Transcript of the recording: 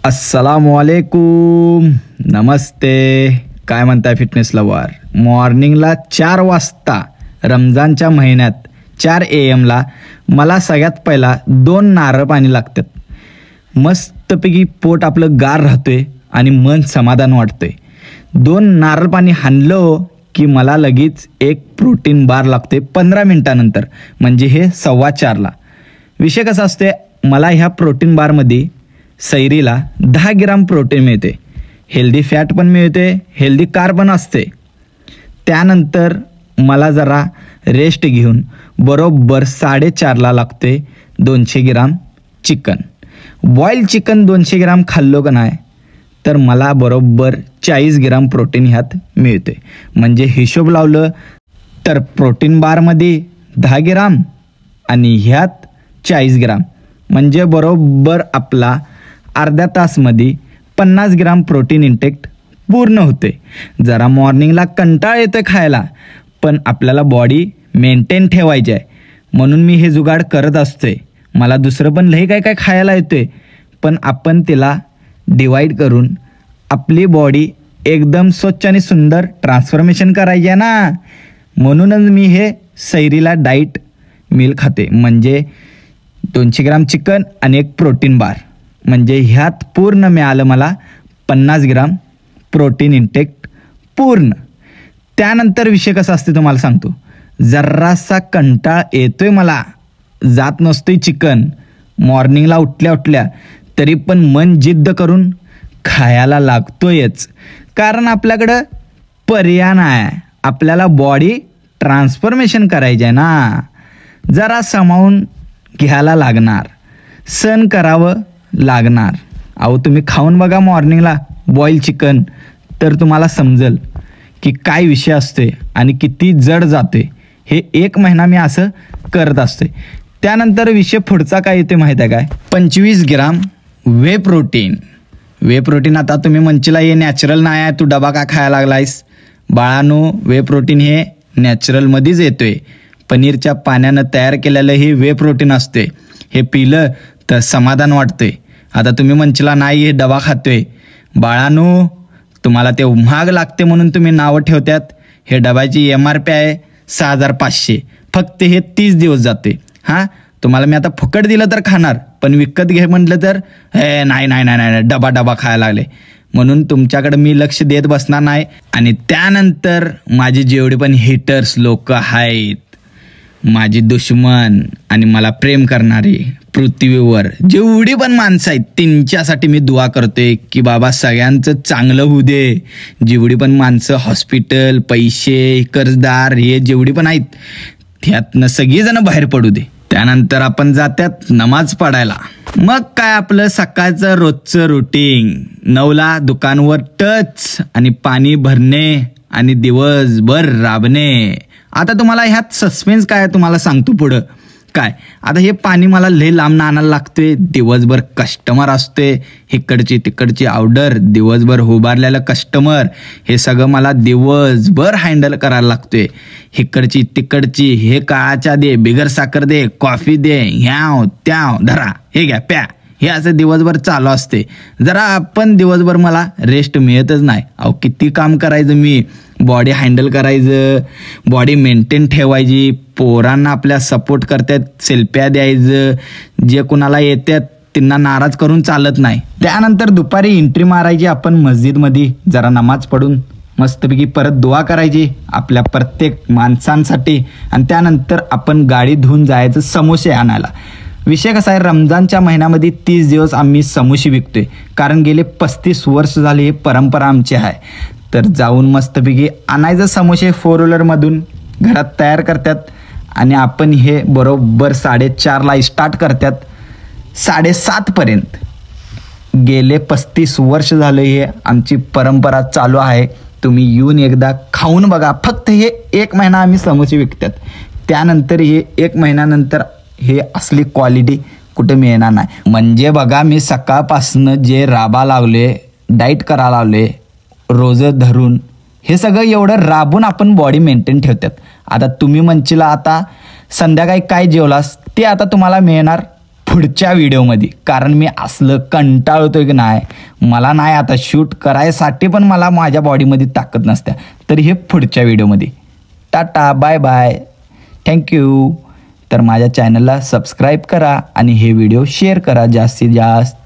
अस्सलामुअलैकुम, नमस्ते. काय म्हणताय फिटनेस लवर? मॉर्निंगला 4 वाजता रमजानच्या महिन्यात 4 AM ला मला सगळ्यात पहिला 2 नारळ पाणी लागतात. मस्तपैकी पोट आपलं गार राहतोय आणि मन समाधान वाटतंय. 2 नारळ पाणी हाणलो की मला लगेच एक प्रोटीन बार लागते 15 मिनिटानंतर, म्हणजे हे 4:15ला. विषय कसा असते, मला ह्या प्रोटीन बारमध्ये सैरीला 10 ग्राम प्रोटीन मिळते, हेल्दी फॅट पण मिळते, हेल्दी कार्ब पण असते. त्यानंतर मला जरा रेस्ट घेऊन बरोबर 4:30ला लागते 200 ग्राम चिकन. बॉईल चिकन 200 ग्राम खाल्लो का नाही तर मला बरोबर 40 ग्राम प्रोटीन ह्यात मिळते. म्हणजे हिशोब लावलं तर प्रोटीन बारमध्ये 10 ग्राम आणि ह्यात 40 ग्राम, म्हणजे बरोबर आपला अर्ध्या तासमध्ये 50 ग्राम प्रोटीन इंटेक पूर्ण होते. जरा मॉर्निंगला कंटाळ येतो खायला, पण आपल्याला बॉडी मेंटेन ठेवायची आहे म्हणून मी हे जुगाड करत असते. मला दुसरं पण लई काय काय खायला येते, पण आपण तिला डिवाईड करून आपली बॉडी एकदम स्वच्छ आणि सुंदर ट्रान्सफॉर्मेशन करायची आहे ना. म्हणूनच मी हे सैरीला डाईट मील खाते, म्हणजे 200 ग्राम चिकन आणि एक प्रोटीन बार, म्हणजे ह्यात पूर्ण मिळालं मला 50 ग्राम प्रोटीन इंटेक पूर्ण. त्यानंतर विषय कसा असते तुम्हाला सांगतो. जरासा कंटाळ येतोय मला, जात नसतोय चिकन मॉर्निंगला उठल्या तरी पण मन जिद्द करून खायला लागतोयच, कारण आपल्याकडं पर्याय नाही. आपल्याला बॉडी ट्रान्सफॉर्मेशन करायची आहे ना. जरा सामावून घ्यायला लागणार, सण करावं लागणार. अहो तुम्ही खाऊन बघा मॉर्निंगला बॉईल चिकन, तर तुम्हाला समजेल की काय विषय असते आणि किती जड जाते. हे 1 महिना मी असं करत असते. त्यानंतर विषय पुढचा काय येते माहीत आहे काय? 25 ग्राम वे प्रोटीन. वे प्रोटीन आता तुम्ही म्हणशीला हे नॅचरल नाही आहे, तू डबा का खायला लागलायस? बाळानो, वे प्रोटीन हे नॅचरलमध्येच येतोय. पनीरच्या पाण्यानं तयार केलेलं हे वे प्रोटीन असते. हे पिलं तर समाधान वाटते. आता तुम्ही म्हणशीला नाही हे डबा खातोय. बाळानो, तुम्हाला ते महाग लागते म्हणून तुम्ही नावं ठेवतात. हे डब्याची MRP आहे 6500, फक्त हे 30 दिवस जाते. हां, तुम्हाला मी आता फुकट दिलं तर खाणार, पण विकत घे म्हटलं तर नाही डबा खायला लागले म्हणून तुमच्याकडे मी लक्ष देत बसणार नाही. आणि त्यानंतर माझे जेवढे पण हेटर्स लोक आहेत, माझी दुश्मन आणि मला प्रेम करणारी पृथ्वीवर जेवढी पण माणसं आहेत, त्यांच्यासाठी मी दुआ करतोय की बाबा सगळ्यांचं चांगलं होऊ दे. जेवढी पण माणसं हॉस्पिटल, पैसे, कर्जदार हे जेवढी पण आहेत, त्यातनं सगळीजणं बाहेर पडू दे. त्यानंतर आपण जात्यात नमाज पडायला. मग काय आपलं सकाळचं रोजचं रुटीन, 9ला दुकानवर टच आणि पाणी भरणे आणि दिवसभर राबणे. आता तुम्हाला ह्यात सस्पेन्स काय तुम्हाला सांगतो पुढं काय. आता हे पाणी मला लय लांब आणायला लागते. दिवसभर कस्टमर असते, इकडची तिकडची ऑर्डर, दिवसभर उभारलेलं कस्टमर, हे सगळं मला दिवसभर हँडल करायला लागते. इकडची तिकडची, हे काळाच्या दे, बिगर साखर दे, कॉफी दे, ह्याव त्याव, धरा, हे घ्या प्या, हे असं दिवसभर चालू असते. जरा आपण दिवसभर मला रेस्ट मिळतच नाही. अहो किती काम करायचं मी, बॉडी हँडल करायचं, बॉडी मेंटेन ठेवायची, पोरांना आपल्या सपोर्ट करतात, सेल्फ्या द्यायचं, जे कुणाला येतात त्यांना नाराज करून चालत नाही. त्यानंतर दुपारी एंट्री मारायची आपण मस्जिदमध्ये, जरा नमाज पडून मस्तपैकी परत दुआ करायची आपल्या प्रत्येक माणसांसाठी. आणि त्यानंतर आपण गाडी धुवून जायचं समोसे आणायला. विषय कसा आहे, रमजानच्या महिन्यामध्ये 30 दिवस आम्ही समोसे विकतोय, कारण गेले 35 वर्ष झाले हे परंपरा आमची आहे. तर जाऊन मस्तपैकी आणायचं समोसे 4 व्हीलरमधून, घरात तयार करतात आणि आपण हे बरोबर 4:30ला स्टार्ट करतात 7:30पर्यंत. गेले 35 वर्ष झाले हे आमची परंपरा चालू आहे. तुम्ही येऊन एकदा खाऊन बघा. फक्त हे 1 महिना आम्ही समोसे विकतात. त्यानंतर हे 1 महिन्यानंतर हे असली क्वालिटी कुठे मिळणार नाही. म्हणजे बघा, मी सकाळपासनं जे राबा लावले, डाईट करा लावले, रोज धरून, हे सगळं एवढं राबून आपण बॉडी मेंटेन ठेवतात. आता तुम्ही म्हणशीला आता संध्याकाळी काय जेवलास ते आता तुम्हाला मिळणार पुढच्या व्हिडिओमध्ये, कारण मी असलं कंटाळतोय की नाही, मला नाही आता शूट करायसाठी पण मला माझ्या बॉडीमध्ये ताकद नसते. तर हे पुढच्या व्हिडिओमध्ये. Tata bye bye, thank you. तर माझ्या चॅनलला सबस्क्राईब करा आणि हे व्हिडिओ शेअर करा जास्तीत जास्त.